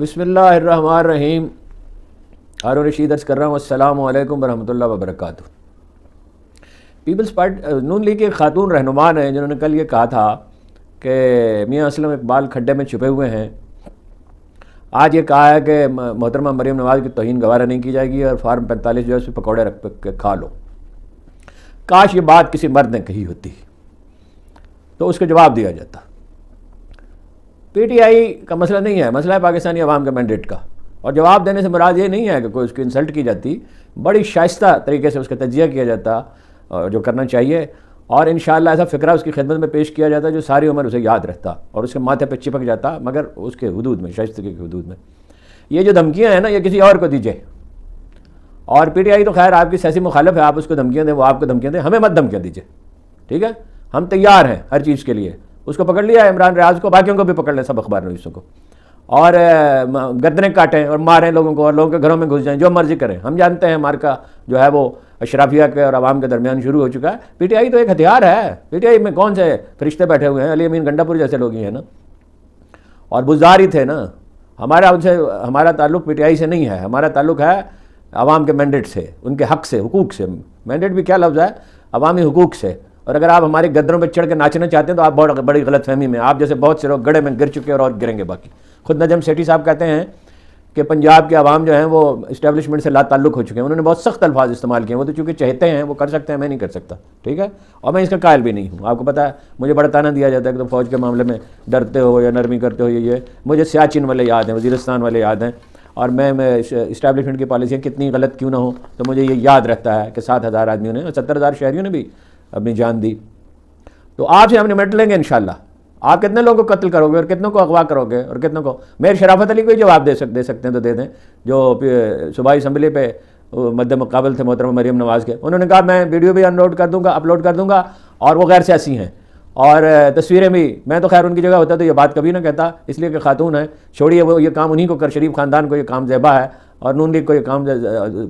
بسم اللہ الرحمن الرحیم. ہارون رشید عرض کر رہا ہوں السلام علیکم ورحمۃ اللہ وبرکاتہ. پیپلز پارٹی نون لیگ کے خاتون رہنما ہیں جنہوں نے کل یہ کہا تھا کہ میاں اسلم اقبال کھڈے میں چھپے ہوئے ہیں. آج یہ کہا ہے کہ محترمہ مریم نواز کی توہین گوارہ نہیں کی جائے گی اور فارم 45 جو ہے اس پہ پکوڑے رکھ کے کھا لو. کاش یہ بات کسی مرد نے کہی ہوتی تو اس کا جواب دیا جاتا. پی ٹی آئی کا مسئلہ نہیں ہے، مسئلہ ہے پاکستانی عوام کے مینڈیٹ کا. اور جواب دینے سے مراد یہ نہیں ہے کہ کوئی اس کی انسلٹ کی جاتی، بڑی شائستہ طریقے سے اس کا تجزیہ کیا جاتا جو کرنا چاہیے، اور انشاءاللہ ایسا فقرہ اس کی خدمت میں پیش کیا جاتا جو ساری عمر اسے یاد رہتا اور اس کے ماتھے پہ چپک جاتا، مگر اس کے حدود میں، شائستگی کے حدود میں. یہ جو دھمکیاں ہیں نا، یہ کسی اور کو دیجیے. اور پی ٹی آئی تو خیر آپ کی سیاسی مخالف ہے، آپ اس کو دھمکیاں دیں، وہ آپ کو دھمکیاں دیں، ہمیں مت دھمکیاں دیجیے. ٹھیک ہے، ہم تیار ہیں ہر چیز کے لیے. اس کو پکڑ لیا عمران ریاض کو، باقیوں کو بھی پکڑ لیں، سب اخبار نویسوں کو، اور گردنیں کاٹیں اور ماریں لوگوں کو اور لوگوں کے گھروں میں گھس جائیں، جو مرضی کریں. ہم جانتے ہیں مارکا جو ہے وہ اشرافیہ کے اور عوام کے درمیان شروع ہو چکا ہے. پی ٹی آئی تو ایک ہتھیار ہے. پی ٹی آئی میں کون سے فرشتے بیٹھے ہوئے ہیں؟ علی امین گنڈا پور جیسے لوگ ہی ہیں نا، اور بزدار ہی تھے نا. ہمارا تعلق پی ٹی آئی سے نہیں ہے، ہمارا تعلق ہے عوام کے مینڈیٹ سے، ان کے حق سے، حقوق سے. مینڈیٹ بھی کیا لفظ ہے؟ عوامی حقوق سے. اور اگر آپ ہمارے گدروں پہ چڑھ کے ناچنا چاہتے ہیں تو آپ بہت بڑی غلط فہمی میں، آپ جیسے بہت سے لوگ گڑھے میں گر چکے اور گریں گے باقی. خود نجم سیٹھی صاحب کہتے ہیں کہ پنجاب کے عوام جو ہیں وہ اسٹیبلشمنٹ سے لا تعلق ہو چکے ہیں. انہوں نے بہت سخت الفاظ استعمال کیے. وہ تو چونکہ چہتے ہیں، وہ کر سکتے ہیں، میں نہیں کر سکتا. ٹھیک ہے، اور میں اس کا قائل بھی نہیں ہوں. آپ کو پتہ ہے مجھے بڑا تانا دیا جاتا ہے کہ تم فوج کے معاملے میں ڈرتے ہو یا نرمی کرتے ہو. یہ مجھے سیاچن والے یاد ہیں، وزیرستان والے یاد ہیں، اور میں اسٹیبلشمنٹ کی پالیسیاں کتنی غلط کیوں نہ ہوں تو مجھے یہ یاد رہتا ہے کہ 7,000 آدمیوں نے اور 70,000 شہریوں نے بھی اپنی جان دی. تو آپ سے ہم نمٹ لیں گے انشاءاللہ. آپ کتنے لوگوں کو قتل کرو گے اور کتنوں کو اغوا کرو گے اور کتنوں کو؟ میر شرافت علی کو ہی جواب دے سکتے ہیں تو دے دیں، جو صوبائی اسمبلی پہ مد مقابل تھے محترمہ مریم نواز کے. انہوں نے کہا میں ویڈیو بھی اپلوڈ کر دوں گا اور وہ غیر سیاسی ہیں اور تصویریں بھی. میں تو خیر ان کی جگہ ہوتا تو یہ بات کبھی نہ کہتا، اس لیے کہ خاتون ہے. چھوڑیے، وہ یہ کام انہی کو کر، شریف خاندان کو یہ کام زیبا ہے اور نون لیگ کو یہ کام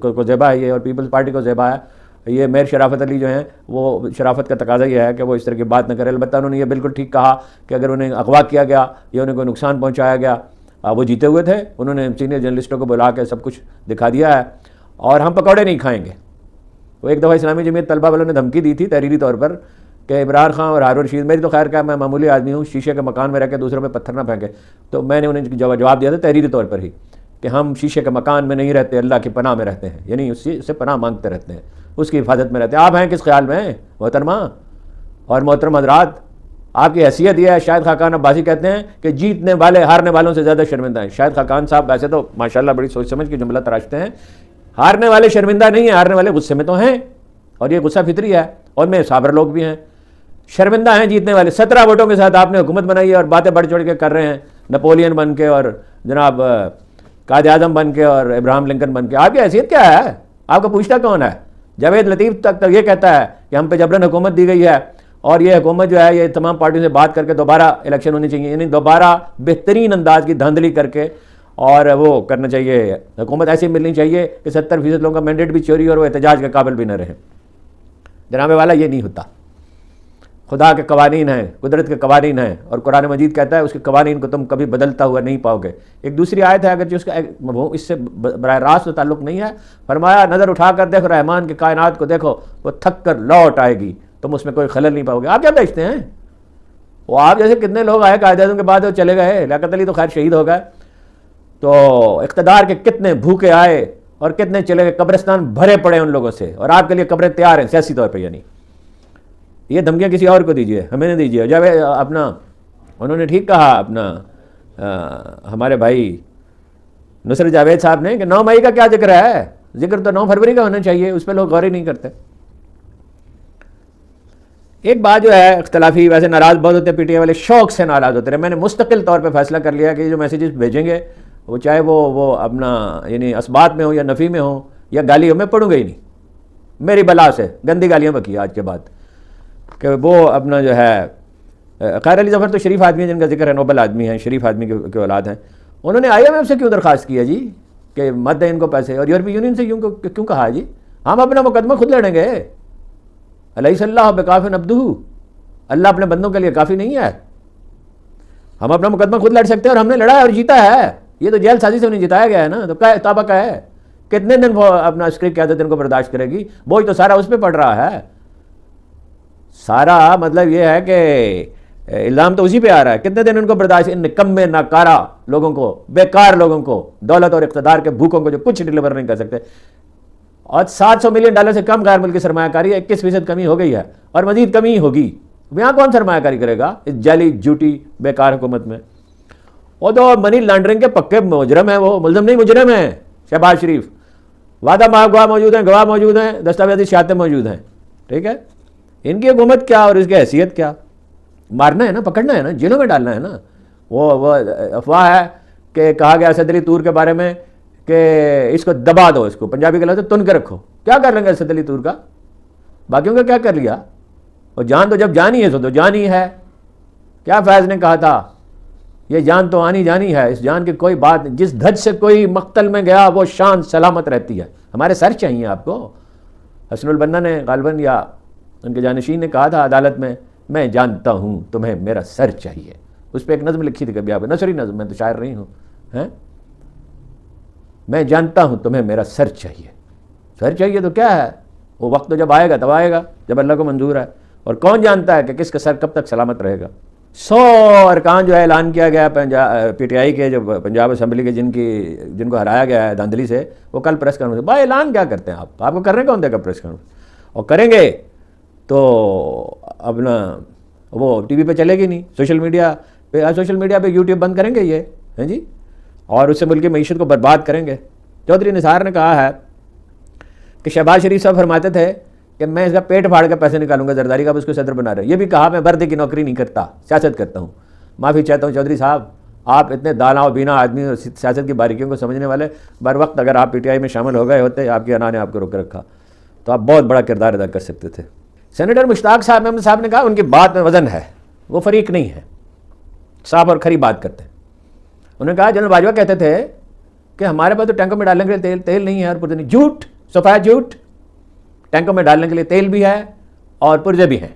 کو زیبا ہے، یہ اور پیپلز پارٹی کو زیبا ہے. یہ میر شرافت علی جو ہیں وہ شرافت کا تقاضا یہ ہے کہ وہ اس طرح کی بات نہ کرے. البتہ انہوں نے یہ بالکل ٹھیک کہا کہ اگر انہیں اغوا کیا گیا یا انہیں کوئی نقصان پہنچایا گیا، وہ جیتے ہوئے تھے. انہوں نے سینئر جرنلسٹوں کو بلا کے سب کچھ دکھا دیا ہے، اور ہم پکوڑے نہیں کھائیں گے. وہ ایک دفعہ اسلامی جمعیت طلبہ والوں نے دھمکی دی تھی تحریری طور پر کہ عمران خان اور ہارون رشید، میری تو خیر کیا، میں معمولی آدمی ہوں، شیشے کے مکان میں رہ کے دوسروں پہ پتھر نہ پھینکے. تو میں نے انہیں جواب دیا تھا تحریری طور پر ہی کہ ہم شیشے کے مکان میں نہیں رہتے، اللہ کی پناہ میں رہتے ہیں، یعنی اس سے پناہ مانگتے رہتے ہیں، اس کی حفاظت میں رہتے ہیں. آپ ہیں کس خیال میں محترمہ اور محترم حضرات؟ آپ کی حیثیت یہ ہے. شاہد خاقان عباسی کہتے ہیں کہ جیتنے والے ہارنے والوں سے زیادہ شرمندہ ہیں. شاہد خاقان صاحب ویسے تو ماشاءاللہ بڑی سوچ سمجھ کے جملہ تراشتے ہیں. ہارنے والے شرمندہ نہیں ہیں، ہارنے والے غصے میں تو ہیں، اور یہ غصہ فطری ہے، اور میں صابر لوگ بھی ہیں. شرمندہ ہیں جیتنے والے. 17 ووٹوں کے ساتھ آپ نے حکومت بنائی ہے اور باتیں بڑھ چڑھ کے کر رہے ہیں، نپولین بن کے اور جناب قائد اعظم بن کے اور ابراہیم لنکن بن کے. آپ کی حیثیت کیا ہے؟ آپ کو پوچھتا کون ہے؟ جاوید لطیف تک یہ کہتا ہے کہ ہم پہ جبرن حکومت دی گئی ہے، اور یہ حکومت جو ہے یہ تمام پارٹیوں سے بات کر کے دوبارہ الیکشن ہونی چاہیے، یعنی دوبارہ بہترین انداز کی دھاندلی کر کے اور وہ کرنا چاہیے. حکومت ایسی ملنی چاہیے کہ 70% لوگوں کا مینڈیٹ بھی چوری اور وہ احتجاج کے قابل بھی نہ رہے. جناب والا یہ نہیں ہوتا. خدا کے قوانین ہیں، قدرت کے قوانین ہیں، اور قرآن مجید کہتا ہے اس کے قوانین کو تم کبھی بدلتا ہوا نہیں پاؤ گے. ایک دوسری آیت ہے اگرچہ اس کا اس سے براہ راست تعلق نہیں ہے، فرمایا نظر اٹھا کر دیکھو رحمان کی کائنات کو، دیکھو وہ تھک کر لوٹ آئے گی، تم اس میں کوئی خلل نہیں پاؤ گے. آپ کیا بیچتے ہیں؟ وہ آپ جیسے کتنے لوگ آئے قائد اعظم کے بعد وہ چلے گئے. لیاقت علی تو خیر شہید ہو گئے، تو اقتدار کے کتنے بھوکے آئے اور کتنے چلے گئے. قبرستان بھرے پڑے ان لوگوں سے، اور آپ کے لیے قبریں تیار ہیں سیاسی طور پہ. یعنی یہ دھمکیاں کسی اور کو دیجیے، ہمیں نہیں دیجیے. جب اپنا انہوں نے ٹھیک کہا اپنا ہمارے بھائی نصرت جاوید صاحب نے کہ 9 مئی کا کیا ذکر ہے؟ ذکر تو 9 فروری کا ہونا چاہیے، اس پہ لوگ غور ہی نہیں کرتے. ایک بات جو ہے اختلافی، ویسے ناراض بہت ہوتے ہیں پی ٹی آئی والے، شوق سے ناراض ہوتے رہے. میں نے مستقل طور پہ فیصلہ کر لیا کہ جو میسیجز بھیجیں گے وہ چاہے وہ اپنا یعنی اثبات میں ہو یا نفی میں ہو یا گالی ہو، میں پڑھوں گا ہی نہیں. میری بلا سے گندی گالیاں بکی آج کے بعد کہ وہ اپنا جو ہے خیر علی ظفر تو شریف آدمی ہیں، جن کا ذکر ہے، نوبل آدمی ہیں، شریف آدمی کے اولاد ہیں. انہوں نے IMF سے کیوں درخواست کیا جی کہ مت دیں ان کو پیسے، اور یورپی یونین سے کیوں کہا جی ہم اپنا مقدمہ خود لڑیں گے؟ الیس اللہ بکاف عبدہ، اللہ اپنے بندوں کے لیے کافی نہیں ہے؟ ہم اپنا مقدمہ خود لڑ سکتے ہیں اور ہم نے لڑا ہے اور جیتا ہے. یہ تو جیل سازی سے انہیں جتایا گیا ہے نا، تو کیا طبق ہے؟ کتنے دن وہ اپنا عسکری قیادت ان کو برداشت کرے گی؟ بوجھ تو سارا اس پہ پڑ رہا ہے. سارا مطلب یہ ہے کہ الزام تو اسی پہ آ رہا ہے. کتنے دن ان کو برداشت، ان نکمے ناکارہ لوگوں کو، بیکار لوگوں کو، دولت اور اقتدار کے بھوکوں کو جو کچھ ڈلیور نہیں کر سکتے. اور $700 ملین سے کم غیر ملکی سرمایہ کاری، 21% کمی ہو گئی ہے اور مزید کمی ہوگی. یہاں کون سرمایہ کاری کرے گا اس جعلی جھوٹی بیکار حکومت میں؟ وہ تو منی لانڈرنگ کے پکے مجرم ہیں، وہ ملزم نہیں مجرم ہیں. شہباز شریف وعدہ گواہ موجود ہیں، گواہ موجود ہیں، دستاویزی شہادتیں موجود ہیں. ٹھیک ہے، ان کی حکومت کیا اور اس کی حیثیت کیا؟ مارنا ہے نا، پکڑنا ہے نا، جیلوں میں ڈالنا ہے نا. وہ افواہ ہے کہ کہا گیا اسد علی طور کے بارے میں کہ اس کو دبا دو، اس کو پنجابی کے لفظ تن کے رکھو. کیا کر لیں گے اسد علی طور کا؟ باقیوں کا کیا کر لیا؟ اور جان تو جب جانی ہے تو جان ہی ہے. کیا فیض نے کہا تھا، یہ جان تو آنی جانی ہے، اس جان کی کوئی بات نہیں. جس دھج سے کوئی مقتل میں گیا وہ شان سلامت رہتی ہے. ہمارے سر چاہیے آپ کو. حسن البنا نے غالباً یا ان کے جانشین نے کہا تھا عدالت میں جانتا ہوں تمہیں میرا سر چاہیے. اس پہ ایک نظم لکھی تھی کبھی آپ، نثری نظم، میں تو شاعر نہیں ہوں. میں جانتا ہوں تمہیں میرا سر چاہیے. سر چاہیے تو کیا ہے؟ وہ وقت تو جب آئے گا تب آئے گا، جب اللہ کو منظور ہے. اور کون جانتا ہے کہ کس کا سر کب تک سلامت رہے گا. 100 ارکان جو ہے اعلان کیا گیا پی ٹی آئی کے، جو پنجاب اسمبلی کے جن کو ہرایا گیا ہے دھاندلی سے، وہ کل پریس کانفرنس. بھائی اعلان کیا کرتے ہیں آپ کو کرنے کون دے گا پریس کانفرنس؟ اور کریں گے تو اپنا وہ ٹی وی پہ چلے گی نہیں، سوشل میڈیا پہ یوٹیوب بند کریں گے یہ ہیں جی، اور اس سے ملک کی معیشت کو برباد کریں گے. چودھری نثار نے کہا ہے کہ شہباز شریف صاحب فرماتے تھے کہ میں اس کا پیٹ پھاڑ کے پیسے نکالوں گا زرداری کا، اب اس کو صدر بنا رہے. یہ بھی کہا میں بردی کی نوکری نہیں کرتا، سیاست کرتا ہوں. معافی چاہتا ہوں چودھری صاحب، آپ اتنے دانا و بینا آدمی اور سیاست کی باریکیوں کو سمجھنے والے، بر وقت اگر آپ پی ٹی آئی میں شامل ہو گئے ہوتے، آپ کی انا نے آپ کو روک رکھا، تو آپ بہت بڑا کردار ادا کر سکتے تھے. سینیٹر مشتاق صاحب احمد صاحب نے کہا ان کی بات میں وزن ہے، وہ فریق نہیں ہے، صاف اور کھری بات کرتے ہیں. انہوں نے کہا جنرل باجوہ کہتے تھے کہ ہمارے پاس تو ٹینکوں میں ڈالنے کے لیے تیل نہیں ہے اور پرزے نہیں. جھوٹ، صفایا جھوٹ. ٹینکوں میں ڈالنے کے لیے تیل بھی ہے اور پرزے بھی ہیں.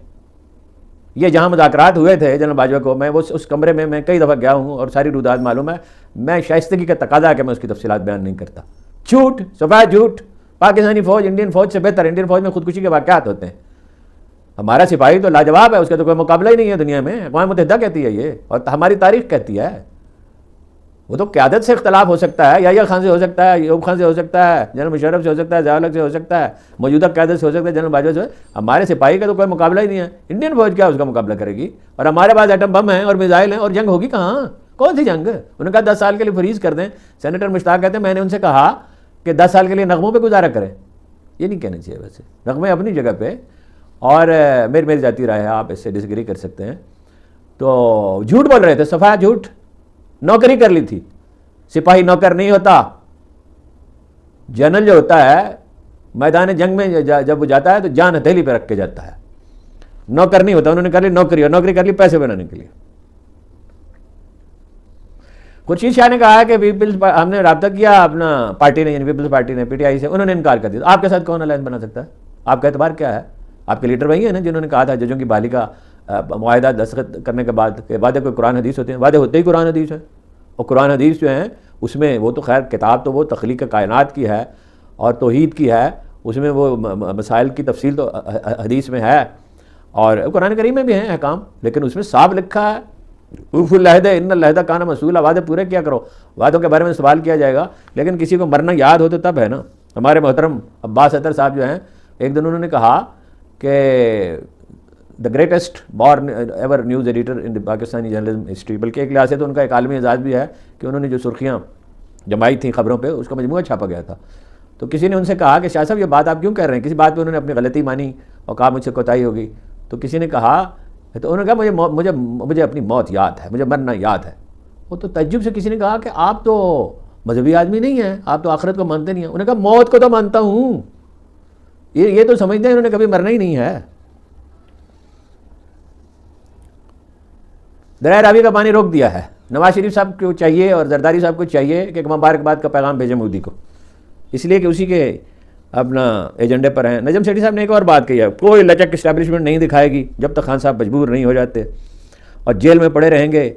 یہ جہاں مذاکرات ہوئے تھے جنرل باجوہ کو، میں اس کمرے میں کئی دفعہ گیا ہوں اور ساری رودات معلوم ہے. میں شائستگی کا تقاضا ہے کہ میں اس کی تفصیلات بیان نہیں کرتا. جھوٹ، صفایا جھوٹ. پاکستانی فوج انڈین فوج سے بہتر، انڈین فوج میں خودکشی کے واقعات ہوتے ہیں. ہمارا سپاہی تو لاجواب ہے، اس کا تو کوئی مقابلہ ہی نہیں ہے دنیا میں. اقوام متحدہ کہتی ہے یہ، اور ہماری تاریخ کہتی ہے. وہ تو قیادت سے اختلاف ہو سکتا ہے، یحییٰ خان سے ہو سکتا ہے، ایوب خان سے ہو سکتا ہے، جنرل مشرف سے ہو سکتا ہے، ضیاء الحق سے ہو سکتا ہے، موجودہ قیادت سے ہو سکتا ہے، جنرل باجوہ سے. ہمارے سپاہی کا تو کوئی مقابلہ ہی نہیں ہے. انڈین فوج کیا اس کا مقابلہ کرے گی؟ اور ہمارے پاس ایٹم بم ہیں اور میزائل ہیں، اور جنگ ہوگی کہاں؟ کون سی جنگ؟ انہوں نے کہا 10 سال کے لیے فریز کر دیں. سینیٹر مشتاق کہتے ہیں میں نے ان سے کہا کہ 10 سال کے لیے نغموں پہ گزارا کریں. یہ نہیں کہنا چاہیے ویسے، نغمے اپنی جگہ پہ، اور میری ذاتی رائے ہے، آپ اس سے ڈس ایگری کر سکتے ہیں. تو جھوٹ بول رہے تھے، صفایا جھوٹ. نوکری کر لی تھی. سپاہی نوکر نہیں ہوتا. جنرل جو ہوتا ہے میدان جنگ میں جب وہ جاتا ہے تو جان ہتھیلی پہ رکھ کے جاتا ہے، نوکر نہیں ہوتا. انہوں نے کر لی نوکری، اور نوکری کر لی پیسے بنانے کے لیے. خورشید شاہ نے کہا ہے کہ پیپلز، ہم نے رابطہ کیا اپنا پارٹی نے، یعنی پیپلز پارٹی نے پی ٹی آئی سے، انہوں نے انکار کر دیا. آپ کے ساتھ کون الائنس بنا سکتا ہے؟ آپ کا اعتبار کیا ہے؟ آپ کے لیڈر وہی ہیں نا جنہوں نے کہا تھا ججوں کی بحالی کا معاہدہ دستخط کرنے کے بعد کہ وعدے کوئی قرآن حدیث ہوتے ہیں. وعدے ہوتے ہی قرآن حدیث ہیں. اور قرآن حدیث جو ہیں اس میں وہ تو خیر کتاب تو وہ تخلیق کائنات کی ہے اور توحید کی ہے، اس میں وہ مسائل کی تفصیل تو حدیث میں ہے اور قرآن کریم میں بھی ہیں احکام، لیکن اس میں صاف لکھا ہے اوفوا العہد ان العہد کان مسئولا. وعدے پورے کیا کرو. وعدوں کے بارے میں سوال کیا جائے گا، لیکن کسی کو مرنا یاد ہو تو تب ہے نا. ہمارے محترم عباس اطہر صاحب جو ہیں، ایک دن انہوں نے کہا کہ the greatest born ever news editor in Pakistani journalism history, بلکہ ایک لحاظ سے تو ان کا ایک عالمی اعزاز بھی ہے کہ انہوں نے جو سرخیاں جمائی تھیں خبروں پہ اس کا مجموعہ چھاپا گیا تھا. تو کسی نے ان سے کہا کہ شاہ صاحب یہ بات آپ کیوں کہہ رہے ہیں؟ کسی بات پہ انہوں نے اپنی غلطی مانی اور کہا مجھ سے کوتاہی ہوگی. تو کسی نے کہا، تو انہوں نے کہا مجھے اپنی موت یاد ہے، مجھے مرنا یاد ہے. وہ تو تعجب سے کسی نے کہا کہ آپ تو مذہبی آدمی نہیں ہیں، آپ تو آخرت کو مانتے نہیں ہیں. انہوں نے کہا موت کو تو مانتا ہوں، یہ تو سمجھتے ہیں انہوں نے کبھی مرنا ہی نہیں ہے. دریائے راوی کا پانی روک دیا ہے. نواز شریف صاحب کو چاہیے اور زرداری صاحب کو چاہیے کہ ایک مبارکباد کا پیغام بھیجیں مودی کو، اس لیے کہ اسی کے اپنا ایجنڈے پر ہیں. نجم سیٹھی صاحب نے ایک اور بات کہی ہے، کوئی لچک اسٹیبلشمنٹ نہیں دکھائے گی جب تک خان صاحب مجبور نہیں ہو جاتے اور جیل میں پڑے رہیں گے.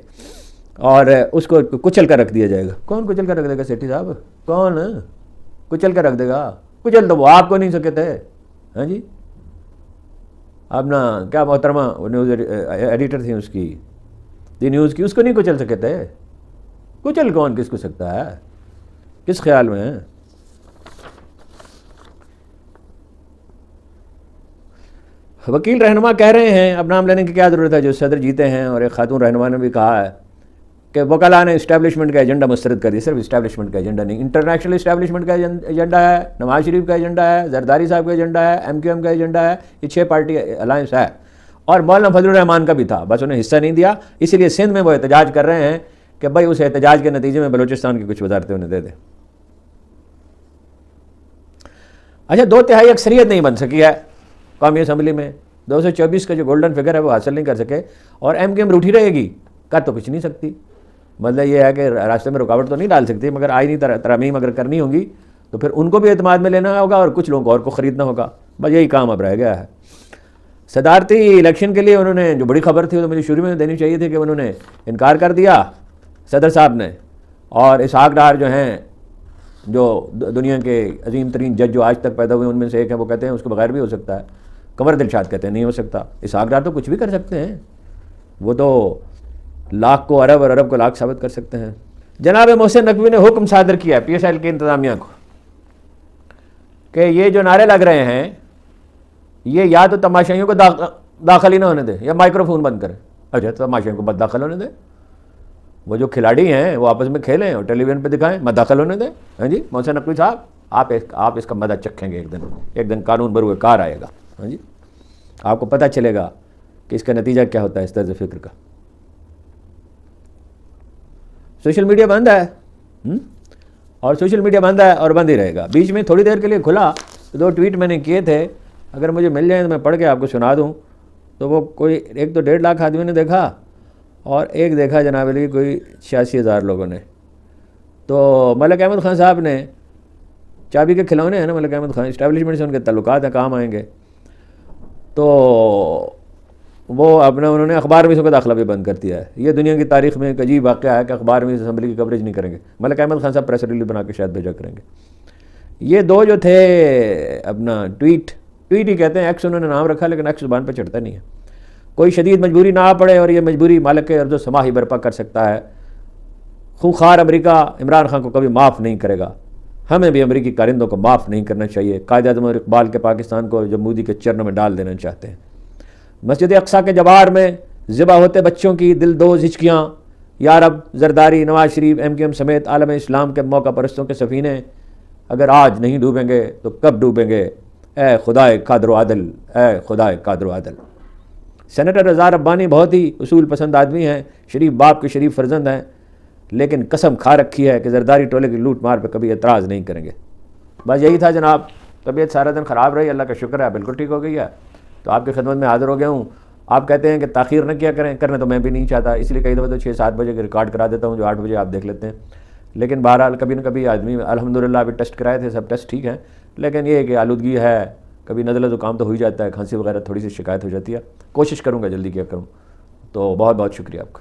اور اس کو کچل کر رکھ دیا جائے گا. کون کچل کر رکھ دے گا سیٹھی صاحب؟ کون کچل کر رکھ دے گا؟ کچل تو وہ آپ کو نہیں سکے تھے. ہاں جی، اپنا کیا محترمہ نیوز ایڈیٹر تھی اس کی، دی نیوز کی، اس کو نہیں کچل سکے تھے. کچل کون کس کو سکتا ہے؟ کس خیال میں ہے؟ وکیل رہنما کہہ رہے ہیں اب نام لینے کی کیا ضرورت ہے، جو صدر جیتے ہیں، اور ایک خاتون رہنما نے بھی کہا ہے کہ وکلاء نے اسٹیبلشمنٹ کا ایجنڈا مسترد کر دیا. صرف اسٹیبلشمنٹ کا ایجنڈا نہیں، انٹرنیشنل اسٹیبلشمنٹ کا ایجنڈا ہے، نواز شریف کا ایجنڈا ہے، زرداری صاحب کا ایجنڈا ہے، MQM کا ایجنڈا ہے. یہ 6 پارٹی الائنس ہے. اور مولانا فضل الرحمان کا بھی تھا، بس انہیں حصہ نہیں دیا. اسی لیے سندھ میں وہ احتجاج کر رہے ہیں کہ بھائی اس احتجاج کے نتیجے میں بلوچستان کی کچھ وزارتیں انہیں دے دیں. اچھا، 2/3 اکثریت نہیں بن سکی ہے قومی اسمبلی میں. 224 کا جو گولڈن فگر ہے وہ حاصل نہیں کر سکے. اور MQM روٹھی رہے گی، کر تو کچھ نہیں سکتی. مطلب یہ ہے کہ راستے میں رکاوٹ تو نہیں ڈال سکتی، مگر آئینی ترامیم اگر کرنی ہوگی تو پھر ان کو بھی اعتماد میں لینا ہوگا اور کچھ لوگوں کو اور کو خریدنا ہوگا. بس یہی کام اب رہ گیا ہے. صدارتی الیکشن کے لیے انہوں نے جو بڑی خبر تھی وہ تو مجھے شروع میں دینی چاہیے تھی کہ انہوں نے انکار کر دیا صدر صاحب نے. اور اسحاق ڈار جو ہیں، جو دنیا کے عظیم ترین جج جو آج تک پیدا ہوئے ان میں سے ایک ہیں، وہ کہتے ہیں اس کو بغیر بھی ہو سکتا ہے. قمر دلشاد کہتے ہیں نہیں ہو سکتا. اسحاق ڈار تو کچھ بھی کر سکتے ہیں، وہ تو لاکھ کو ارب اور ارب کو لاکھ ثابت کر سکتے ہیں. جناب محسن نقوی نے حکم صادر کیا PSL کی انتظامیہ کو کہ یہ جو نعرے لگ رہے ہیں یہ یا تو تماشائیوں کو داخل ہی نہ ہونے دیں یا مائکرو فون بند کریں. اچھا، تماشائیوں کو مت داخل ہونے دیں. وہ جو کھلاڑی ہیں وہ آپس میں کھیلیں اور ٹیلی ویژن پہ دکھائیں، مت داخل ہونے دیں. ہاں جی محسن نقوی صاحب، آپ اس کا مزہ چکھیں گے. ایک دن قانون بروئے کار آئے گا. ہاں جی، آپ کو پتہ چلے گا کہ اس کا نتیجہ کیا ہوتا ہے اس طرز فکر کا. سوشل میڈیا بند ہے اور سوشل میڈیا بند ہے اور بند ہی رہے گا. بیچ میں تھوڑی دیر کے لیے کھلا تو 2 ٹویٹ میں نے کیے تھے، اگر مجھے مل جائیں تو میں پڑھ کے آپ کو سنا دوں. تو وہ کوئی ایک تو 1.5 لاکھ آدمی نے دیکھا اور ایک دیکھا جناب علی کوئی 86,000 لوگوں نے. تو ملک احمد خان صاحب نے، چابی کے کھلونے ہیں نا ملک احمد خان، اسٹیبلشمنٹ سے ان کے تعلقات ہیں، کام آئیں گے. تو وہ انہوں نے اخبار میں کا داخلہ بھی بند کر دیا ہے. یہ دنیا کی تاریخ میں ایک عجیب واقعہ ہے کہ اخبار میں اسمبلی کی کوریج نہیں کریں گے. ملک احمد خان صاحب پریس ریلیز بنا کے شاید بھیجا کریں گے. یہ 2 جو تھے اپنا ٹویٹ ہی کہتے ہیں، ایکس انہوں نے نام رکھا لیکن ایکس زبان پہ چڑھتا نہیں ہے. کوئی شدید مجبوری نہ آ پڑے اور یہ مجبوری مالک کے عرض و سما ہی برپا کر سکتا ہے. خونخوار امریکہ عمران خان کو کبھی معاف نہیں کرے گا. ہمیں بھی امریکی کارندوں کو معاف نہیں کرنا چاہیے. قائد اعظم اور اقبال کے پاکستان کو جو مودی کے چرنوں میں ڈال دینا چاہتے ہیں. مسجد اقصیٰ کے جوار میں ذبح ہوتے بچوں کی دلدوز ہچکیاں. یا رب، زرداری، نواز شریف، MQM سمیت عالم اسلام کے موقع پرستوں کے سفینے اگر آج نہیں ڈوبیں گے تو کب ڈوبیں گے؟ اے خدائے قادر و عادل، اے خدائے قادر و عادل. سینیٹر رضا ربانی بہت ہی اصول پسند آدمی ہیں، شریف باپ کے شریف فرزند ہیں، لیکن قسم کھا رکھی ہے کہ زرداری ٹولے کی لوٹ مار پہ کبھی اعتراض نہیں کریں گے. بس یہی تھا جناب. طبیعت سارا دن خراب رہی، اللہ کا شکر ہے بالکل ٹھیک ہو گئی ہے. تو آپ کی خدمت میں حاضر ہو گیا ہوں. آپ کہتے ہیں کہ تاخیر نہ کیا کریں، کرنا تو میں بھی نہیں چاہتا، اس لیے کئی دفعہ تو 6-7 بجے کے ریکارڈ کرا دیتا ہوں جو 8 بجے آپ دیکھ لیتے ہیں. لیکن بہرحال کبھی نہ کبھی آدمی، الحمدللہ ابھی ٹیسٹ کرائے تھے، سب ٹیسٹ ٹھیک ہیں، لیکن یہ ہے کہ آلودگی ہے، کبھی نزلہ زکام تو ہو ہی جاتا ہے، کھانسی وغیرہ تھوڑی سی شکایت ہو جاتی ہے. کوشش کروں گا جلدی کیا کروں. تو بہت بہت شکریہ آپ کا.